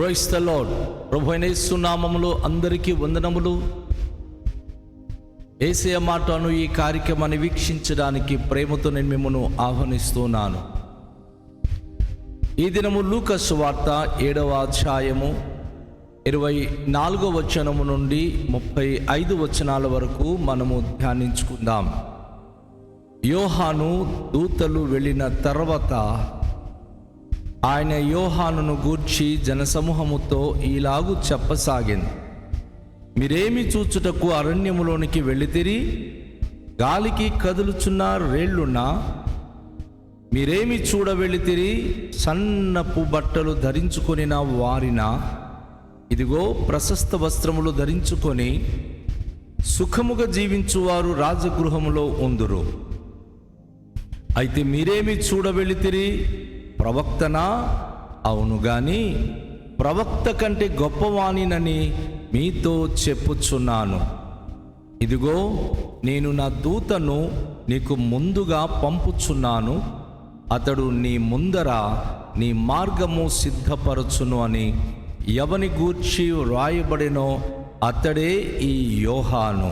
Praise the lord. ప్రభువైన యేసు నామములో అందరికీ వందనములు. యేసయ్య మాటను ఈ కార్యక్రమాన్ని వీక్షించడానికి ప్రేమతో నేను మిమ్మల్ని ఆహ్వానిస్తున్నాను. ఈ దినము లూకా సువార్త 7వ అధ్యాయము 24వ వచనము నుండి 35 వచనాల వరకు మనము ధ్యానించుకుందాం. యోహాను దూతలు వెళ్ళిన తర్వాత ఆయన యోహానును గూర్చి జనసమూహముతో ఈలాగు చెప్పసాగింది. మీరేమి చూచుటకు అరణ్యములోనికి వెళ్ళితిరి? గాలికి కదులుచున్న రేళ్లున్నా? మీరేమి చూడ వెళ్ళితిరి? సన్నపు బట్టలు ధరించుకొనిన వారినా? ఇదిగో ప్రశస్త వస్త్రములు ధరించుకొని సుఖముగా జీవించువారు రాజగృహములో ఉందురు. అయితే మీరేమి చూడ వెళ్ళితిరి? ప్రవక్తనా? అవును గాని ప్రవక్త కంటే గొప్పవానినని మీతో చెప్పుచున్నాను. ఇదిగో నేను నా దూతను నీకు ముందుగా పంపుచున్నాను. అతడు నీ ముందర నీ మార్గము సిద్ధపరచును అని ఎవని గూర్చి వ్రాయబడినో అతడే ఈ యోహాను.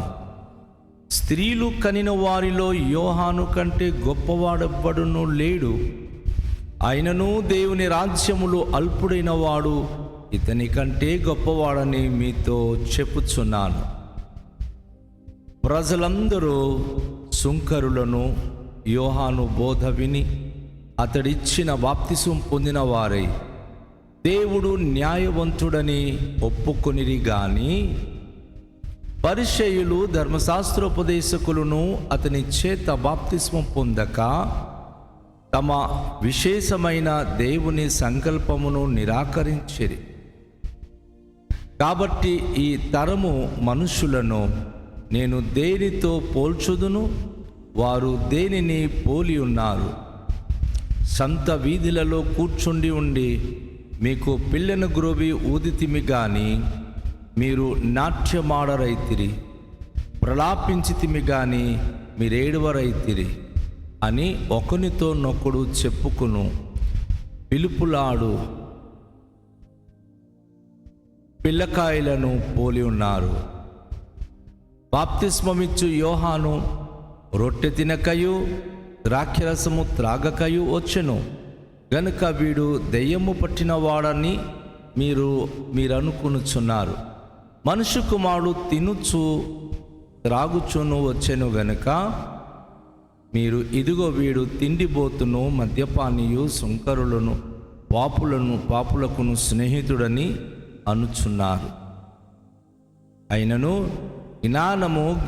స్త్రీలు కనిన వారిలో యోహాను కంటే గొప్పవాడెవ్వడునూ లేడు. ఆయనను దేవుని రాజ్యములో అల్పుడైన వాడు ఇతని కంటే గొప్పవాడని మీతో చెప్పుచున్నాను. ప్రజలందరూ సుంకరులను యోహాను బోధ విని అతడిచ్చిన బాప్తిసం పొందిన వారై దేవుడు న్యాయవంతుడని ఒప్పుకొనిరి గాని పరిసయ్యులు ధర్మశాస్త్రోపదేశకులను అతని చేత బాప్తిస్మం పొందక తమ విశేషమైన దేవుని సంకల్పమును నిరాకరించిరి. కాబట్టి ఈ తరము మనుషులను నేను దేనితో పోల్చుదును? వారు దేనిని పోలి ఉన్నారు? సంత వీధులలో కూర్చుండి ఉండి మీకు పిల్లన గ్రోవి ఊదితిమి గాని మీరు నాట్యమాడరైతిరి, ప్రలాపించితిమి గాని మీరేడువరైతిరి అని ఒకనితో నొకడు చెప్పుకును పిలుపులాడు పిల్లకాయలను పోలి ఉన్నారు. బాప్తిస్మమిచ్చు యోహాను రొట్టె తినకయు ద్రాక్షరసము త్రాగకయు వచ్చెను గనుక వీడు దెయ్యము పట్టిన వాడని మీరనుకునుచున్నారు. మనుష్య కుమారుడు తినుచు త్రాగుచును వచ్చెను గనుక మీరు ఇదిగో వీడు తిండిబోతును మద్యపానీయు సుంకరులను పాపులకును స్నేహితుడని అనుచున్నారు. అయినను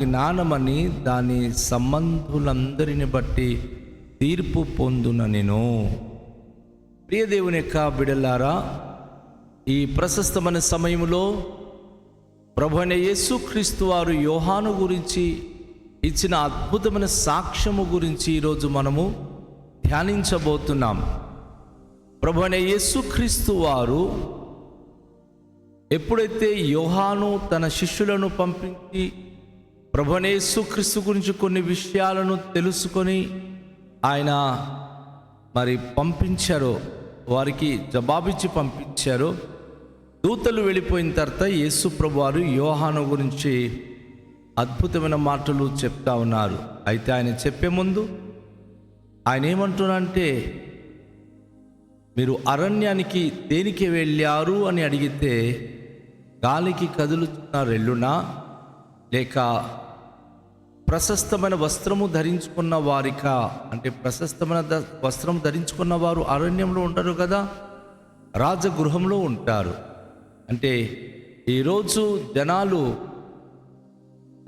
జ్ఞానమని దాని సంబంధులందరిని బట్టి తీర్పు పొందుననెను. ప్రియదేవుని యొక్క బిడ్డలారా, ఈ ప్రశస్తమైన సమయంలో ప్రభువైన యేసుక్రీస్తు వారు యోహాను గురించి ఇచ్చిన అద్భుతమైన సాక్ష్యము గురించి ఈరోజు మనము ధ్యానించబోతున్నాం. ప్రభువైన యేసుక్రీస్తు వారు ఎప్పుడైతే యోహాను తన శిష్యులను పంపించి ప్రభువైన యేసుక్రీస్తు గురించి కొన్ని విషయాలను తెలుసుకొని ఆయన పంపించారో, వారికి జవాబిచ్చి పంపించారో, దూతలు వెళ్ళిపోయిన తర్వాత యేసు ప్రభు వారు యోహాను గురించి అద్భుతమైన మాటలు చెప్తా ఉన్నారు. అయితే ఆయన చెప్పే ముందు ఆయన ఏమంటున్నారంటే, మీరు అరణ్యానికి దేనికి వెళ్ళారు అని అడిగితే గాలికి కదులుతున్న రెల్లునా లేక ప్రశస్తమైన వస్త్రము ధరించుకున్న వారికా? అంటే ప్రశస్తమైన వస్త్రం ధరించుకున్న వారు అరణ్యంలో ఉంటారు కదా, రాజగృహంలో ఉంటారు. అంటే ఈరోజు జనాలు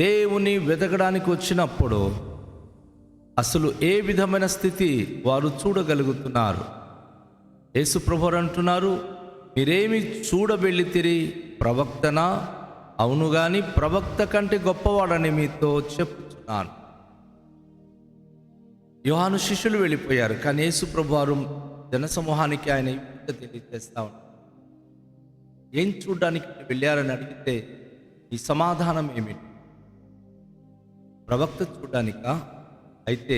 దేవుని వెతకడానికి వచ్చినప్పుడు అసలు ఏ విధమైన స్థితి వారు చూడగలుగుతున్నారు? యేసు ప్రభువు అంటున్నారు, మీరేమి చూడబెళ్ళితిరి? ప్రవక్తనా? అవును గాని ప్రవక్త కంటే గొప్పవాడని మీతో చెప్తున్నాను. యోహాను శిష్యులు వెళ్ళిపోయారు, కానీ యేసు ప్రభువు వారు జనసమూహానికి ఆయన తెలియజేస్తా ఉన్నారు. ఏం చూడడానికి వెళ్ళారని అడిగితే ఈ సమాధానం ఏమిటి? ప్రవక్త చూడడానికా? అయితే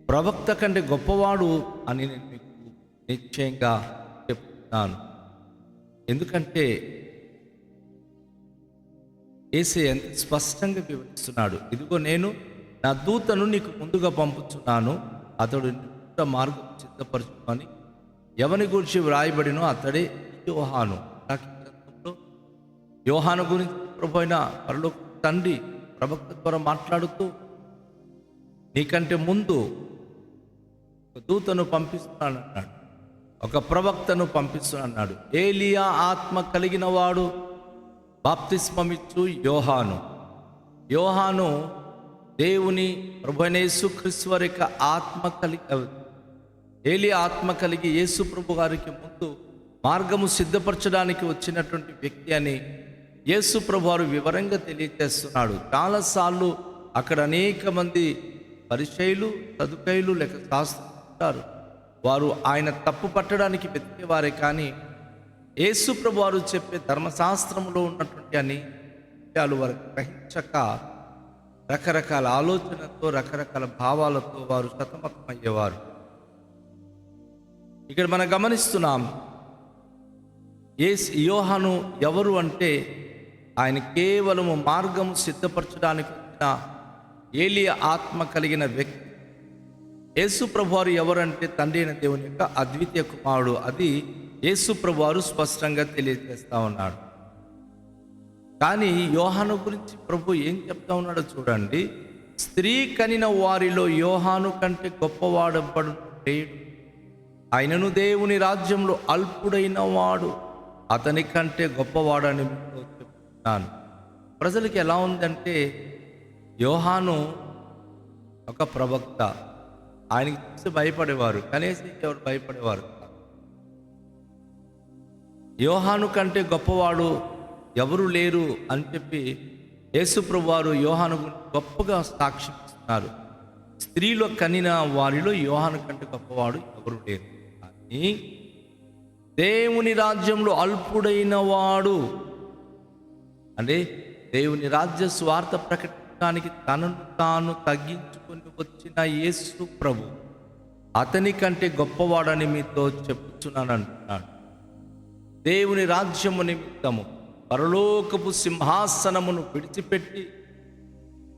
ప్రవక్త కంటే గొప్పవాడు అని నేను మీకు నిశ్చయంగా చెప్తున్నాను. ఎందుకంటే యేసయ్య ఎంత స్పష్టంగా వివరిస్తున్నాడు, ఇదిగో నేను నా దూతను నీకు ముందుగా పంపుతున్నాను, అతడు మార్గం సిద్ధపరచుకొని ఎవని గురించి వ్రాయబడినో అతడే యోహాను. గ్రంథంలో యోహాను గురించి ప్రభు అయిన పరలోక తండ్రి ప్రవక్త ద్వారా మాట్లాడుతూ, నీకంటే ముందు ఒక దూతను పంపిస్తున్నానన్నాడు, ఒక ప్రవక్తను పంపిస్తున్నాడు. ఏలియా ఆత్మ కలిగిన వాడు బాప్తిస్మమిచ్చు యోహాను. యోహాను దేవుని ప్రభువైన యేసుక్రీస్తు వారి యొక్క ఆత్మ కలిగి, ఏలియా ఆత్మ కలిగి యేసు ప్రభు గారికి ముందు మార్గము సిద్ధపరచడానికి వచ్చినటువంటి వ్యక్తి అని యేసు ప్రభు వారు వివరంగా తెలియజేస్తున్నాడు. చాలాసార్లు అక్కడ అనేక మంది పరిచయులు, సదుకయులు లేక శాస్త్రులు వారు ఆయన తప్పు పట్టడానికి వెతికేవారే, కానీ యేసు ప్రభు వారు చెప్పే ధర్మశాస్త్రంలో ఉన్నటువంటి అన్ని విషయాలు వారు గ్రహించక రకరకాల ఆలోచనతో రకరకాల భావాలతో వారు సతమతమయ్యేవారు. ఇక్కడ మనం గమనిస్తున్నాం, యోహాను ఎవరు అంటే ఆయన కేవలము మార్గము సిద్ధపరచడానికి వచ్చిన ఏలియా ఆత్మ కలిగిన వ్యక్తి. యేసు ప్రభువారు ఎవరంటే తండ్రి అయిన దేవుని యొక్క అద్వితీయ కుమారుడు. అది యేసు ప్రభువారు స్పష్టంగా తెలియజేస్తా ఉన్నాడు. కానీ యోహాను గురించి ప్రభు ఏం చెప్తా ఉన్నాడో చూడండి. స్త్రీ కనిన వారిలో యోహాను కంటే గొప్పవాడెవ్వడు లేడు, ఆయనను దేవుని రాజ్యంలో అల్పుడైన వాడు అతని కంటే గొప్పవాడని చెప్తున్నాను. ప్రజలకి ఎలా ఉందంటే యోహాను ఒక ప్రవక్త, ఆయనకి చూసి భయపడేవారు, కనీసం ఎవరు భయపడేవారు. యోహాను కంటే గొప్పవాడు ఎవరు లేరు అని చెప్పి యేసు ప్రభు వారు యోహాను గొప్పగా సాక్ష్యం ఇస్తున్నారు. స్త్రీలో కనిన వారిలో యోహాను కంటే గొప్పవాడు ఎవరు లేరు, కానీ దేవుని రాజ్యంలో అల్పుడైన వాడు అంటే దేవుని రాజ్య స్వార్థ ప్రకటించడానికి తనను తాను తగ్గించుకొని వచ్చిన యేసు ప్రభు అతని కంటే గొప్పవాడని మీతో చెప్తున్నాను అంటున్నాడు. దేవుని రాజ్యము నిమిత్తము పరలోకపు సింహాసనమును విడిచిపెట్టి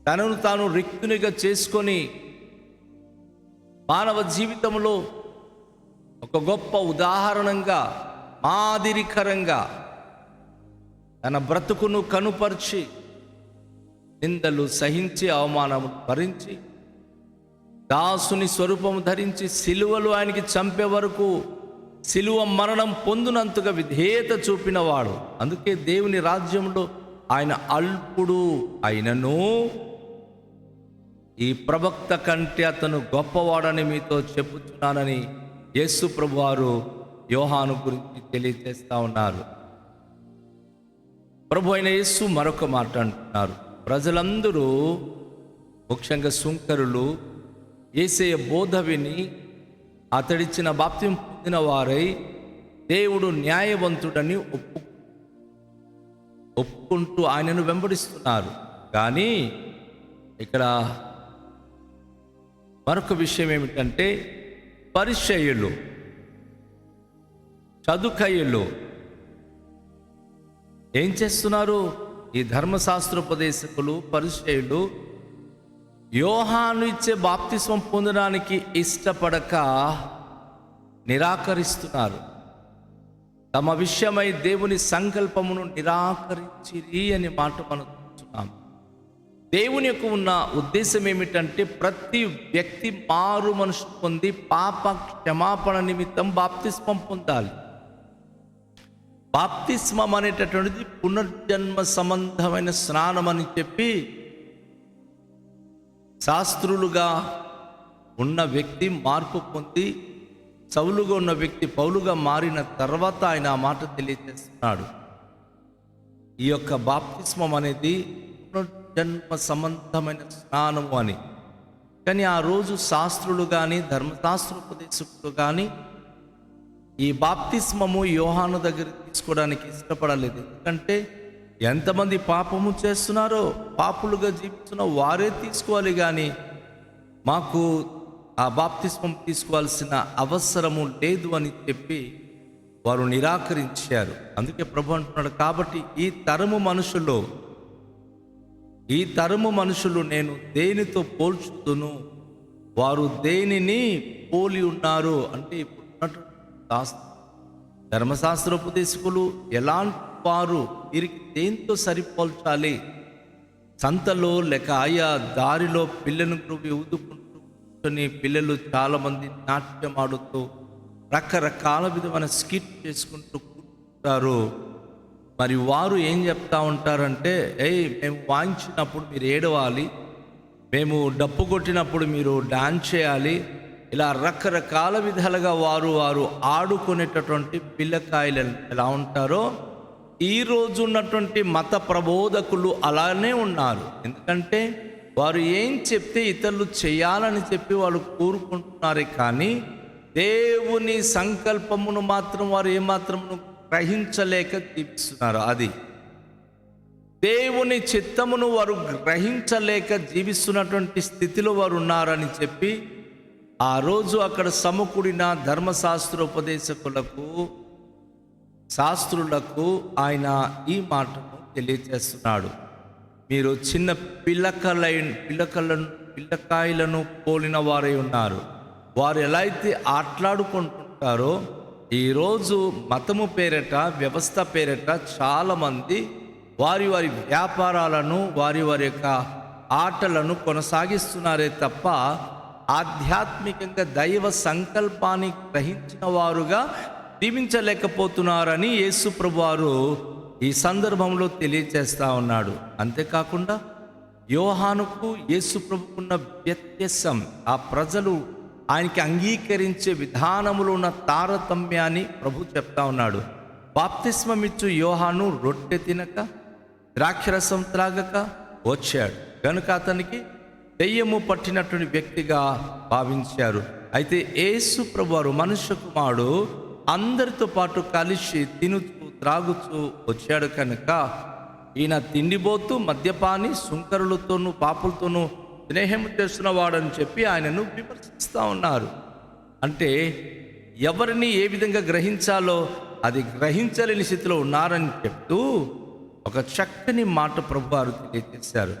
తనను తాను రిక్తునిగా చేసుకొని మానవ జీవితంలో ఒక గొప్ప ఉదాహరణంగా మాదిరికరంగా తన బ్రతుకును కనుపరిచి నిందలు సహించి అవమానము భరించి దాసుని స్వరూపము ధరించి సిలువలు ఆయనకి చంపే వరకు సిలువ మరణం పొందునంతగా విధేయత చూపినవాడు. అందుకే దేవుని రాజ్యంలో ఆయన అల్పుడు అయినను ఈ ప్రవక్త కంటే అతను గొప్పవాడని మీతో చెబుతున్నానని యేసు ప్రభు వారు యోహాను గురించి తెలియజేస్తా ఉన్నారు. ప్రభు అయిన యేసు మరొక మాట అంటున్నారు. ప్రజలందరూ ముఖ్యంగా సుంకరులు యేసయ్య బోధ విని అతడిచ్చిన బాప్తిసం పొందిన వారై దేవుడు న్యాయవంతుడని ఒప్పుకుంటూ ఆయనను వెంబడిస్తున్నారు. కానీ ఇక్కడ మరొక విషయం ఏమిటంటే పరిచయులు, సదుకయులు ఏం చేస్తున్నారు? ఈ ధర్మశాస్త్రోపదేశకులు, పరిచయులు యోహాను ఇచ్చే బాప్తిస్మం పొందడానికి ఇష్టపడక నిరాకరిస్తున్నారు. తమ విషయమై దేవుని సంకల్పమును నిరాకరించిరి అనే మాట మనం చూస్తున్నాం. దేవుని యొక్క ఉన్న ఉద్దేశం ఏమిటంటే ప్రతి వ్యక్తి మారు మనసు పొంది పాప క్షమాపణ నిమిత్తం బాప్తిస్మం పొందాలి. బాప్తిస్మం అనేటటువంటిది పునర్జన్మ సంబంధమైన స్నానం అని చెప్పి శాస్త్రులుగా ఉన్న వ్యక్తి మార్పు పొంది సౌలుగా ఉన్న వ్యక్తి పౌలుగా మారిన తర్వాత ఆయన ఆ మాట తెలియజేస్తున్నాడు. ఈ యొక్క బాప్తిస్మం అనేది పునర్జన్మ సంబంధమైన స్నానము అని. కానీ ఆ రోజు శాస్త్రులు కానీ ధర్మశాస్త్రోపదేశకులు కానీ ఈ బాప్తిస్మము యోహాను దగ్గర తీసుకోవడానికి ఇష్టపడలేదు. ఎందుకంటే ఎంతమంది పాపము చేస్తున్నారో పాపులుగా జీవిస్తున్న వారే తీసుకోవాలి, కానీ మాకు ఆ బాప్తిస్మం తీసుకోవాల్సిన అవసరము లేదు అని చెప్పి వారు నిరాకరించారు. అందుకే ప్రభు అంటున్నాడు, కాబట్టి ఈ తరము మనుషులు నేను దేనితో పోల్చుదును, వారు దేనిని పోలి ఉన్నారు అంటే ఇప్పుడు ధర్మశాస్త్రోపదేశకులు ఎలాంటి వారు, వీరికి దేంతో సరిపోల్చాలి? సంతలో లేక ఆయా దారిలో పిల్లలను ఊదుకుంటూ కూర్చొని పిల్లలు చాలామంది నాట్యం ఆడుతూ రకరకాల విధమైన స్కిట్ చేసుకుంటూ కూర్చుంటారు. మరి వారు ఏం చెప్తా ఉంటారంటే, మేము వాయించినప్పుడు మీరు ఏడవాలి, మేము డప్పు కొట్టినప్పుడు మీరు డాన్స్ చేయాలి, ఇలా రకరకాల విధాలుగా వారు ఆడుకునేటటువంటి పిల్లకాయలు ఎలా ఉంటారో ఈ రోజు ఉన్నటువంటి మత ప్రబోధకులు అలానే ఉన్నారు. ఎందుకంటే వారు ఏం చెప్తే ఇతరులు చేయాలని చెప్పి వాళ్ళు కోరుకుంటున్నారే కానీ దేవుని సంకల్పమును మాత్రం వారు ఏమాత్రమును గ్రహించలేక జీవిస్తున్నారు. అది దేవుని చిత్తమును వారు గ్రహించలేక జీవిస్తున్నటువంటి స్థితిలో వారు ఉన్నారని చెప్పి ఆ రోజు అక్కడ సమకూడిన ధర్మశాస్త్రోపదేశకులకు, శాస్త్రులకు ఆయన ఈ మాటను తెలియజేస్తున్నాడు. మీరు చిన్న పిల్లకాయలను పోలిన వారై ఉన్నారు. వారు ఎలా అయితే ఆటలాడుకుంటుంటారో ఈరోజు మతము పేరిట, వ్యవస్థ పేరిట చాలామంది వారి వ్యాపారాలను, వారి యొక్క ఆటలను కొనసాగిస్తున్నారే తప్ప ఆధ్యాత్మికంగా దైవ సంకల్పాన్ని గ్రహించిన వారుగా జీవించలేకపోతున్నారని యేసు ప్రభువారు ఈ సందర్భంలో తెలియజేస్తా ఉన్నాడు. అంతేకాకుండా యోహానుకు యేసు ప్రభుకున్న వ్యత్యాసం, ఆ ప్రజలు ఆయనకి అంగీకరించే విధానములో ఉన్న తారతమ్యాన్ని ప్రభు చెప్తా ఉన్నాడు. బాప్తిస్మమిచ్చు యోహాను రొట్టె తినక ద్రాక్షరసం త్రాగక వచ్చాడు కనుక అతనికి దెయ్యము పట్టినటువంటి వ్యక్తిగా భావించారు. అయితే యేసు ప్రభువారు మనుష్య కుమారుడు అందరితో పాటు కలిసి తినుచూ త్రాగుచూ వచ్చాడు కనుక ఈయన తిండిపోతూ మద్యపాని, సుంకరులతోనూ పాపులతోనూ స్నేహం చేస్తున్నవాడని చెప్పి ఆయనను విమర్శిస్తూ ఉన్నారు. అంటే ఎవరిని ఏ విధంగా గ్రహించాలో అది గ్రహించలేని స్థితిలో ఉన్నారని చెప్తూ ఒక చక్కని మాట ప్రభువారు తెలియజేశారు.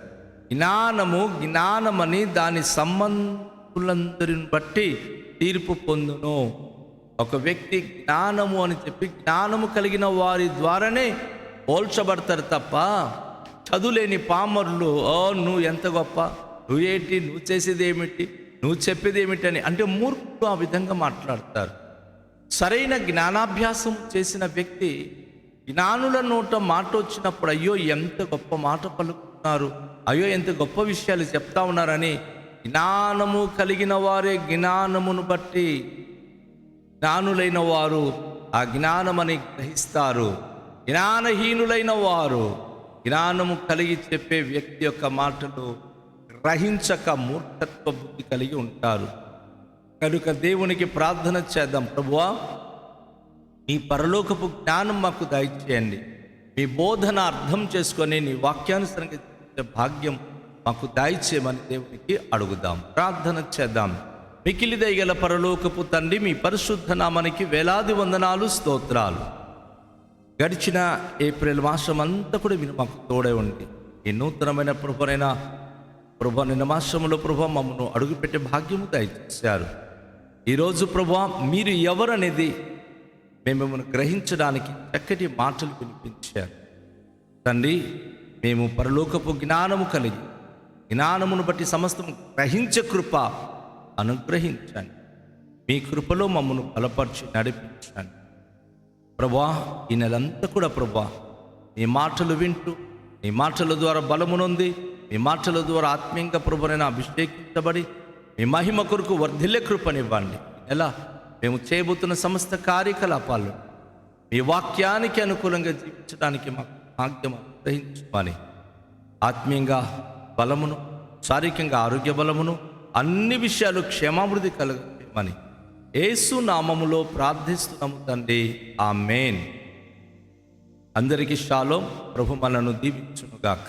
జ్ఞానమని దాని సంబంధులందరిని బట్టి తీర్పు పొందును. ఒక వ్యక్తి జ్ఞానము అని చెప్పి జ్ఞానము కలిగిన వారి ద్వారానే పోల్చబడతారు తప్ప చదువులేని పామరులు నువ్వు ఎంత గొప్ప, నువ్వేంటి, నువ్వు చేసేది ఏమిటి, నువ్వు చెప్పేది ఏమిటి అని అంటే మూర్ఖులు ఆ విధంగా మాట్లాడతారు. సరైన జ్ఞానాభ్యాసం చేసిన వ్యక్తి జ్ఞానుల నోట మాట వచ్చినప్పుడు అయ్యో ఎంత గొప్ప మాట పలుకుతున్నారు, అయ్యో ఎంత గొప్ప విషయాలు చెప్తా ఉన్నారని జ్ఞానము కలిగిన వారే జ్ఞానమును బట్టి జ్ఞానులైన వారు ఆ జ్ఞానమని గ్రహిస్తారు. జ్ఞానహీనులైన వారు జ్ఞానము కలిగి చెప్పే వ్యక్తి యొక్క మాటలు గ్రహించక మూర్ఖత్వ బుద్ధి కలిగి ఉంటారు. కనుక దేవునికి ప్రార్థన చేద్దాం. ప్రభువా, నీ పరలోకపు జ్ఞానం మాకు దయచేయండి, మీ బోధన అర్థం చేసుకొని నీ వాక్యానుసరంగా జీవించే భాగ్యం మాకు దయచేయమని దేవునికి అడుగుదాం, ప్రార్థన చేద్దాం. మికిలి దయగల పరలోకపు తండ్రి, మీ పరిశుద్ధ నామానికి వేలాది వందనాలు, స్తోత్రాలు. గడిచిన ఏప్రిల్ మాసం అంతా కూడా మీరు మాకు తోడే ఉండి ఈ నూతనమైన ప్రభు నిన్న మాసంలో ప్రభు మమ్మను అడుగుపెట్టే భాగ్యము దయచేశారు. ఈరోజు ప్రభు మీరు ఎవరనేది మేము మిమ్మల్ని గ్రహించడానికి చక్కటి మాటలు వినిపించారు తండ్రి. మేము పరలోకపు జ్ఞానము కలిగి జ్ఞానమును బట్టి సమస్తం గ్రహించే కృప అనుగ్రహించండి. మీ కృపలో మమ్మను బలపరిచి నడిపించండి ప్రభువా. ఈ నెలంతా కూడా ప్రభువా మీ మాటలు వింటూ, మీ మాటల ద్వారా బలమునొంది, మీ మాటల ద్వారా ఆత్మీయంగా ప్రభునైనా అభిషేకించబడి మీ మహిమ కొరకు వర్ధిల్లే కృపనివ్వండి. ఎలా మేము చేయబోతున్న సమస్త కార్యకలాపాలు మీ వాక్యానికి అనుకూలంగా జీవించడానికి మాకు భాగ్యం అనుగ్రహించుకొని ఆత్మీయంగా బలమును, శారీరకంగా ఆరోగ్య బలమును, అన్ని విషయాలు క్షేమాభివృద్ధి కలగమని యేసు నామములో ప్రార్థిస్తున్నాము తండ్రి, ఆమేన్. అందరికీ షాలోం. ప్రభు మనను దీవించునుగాక.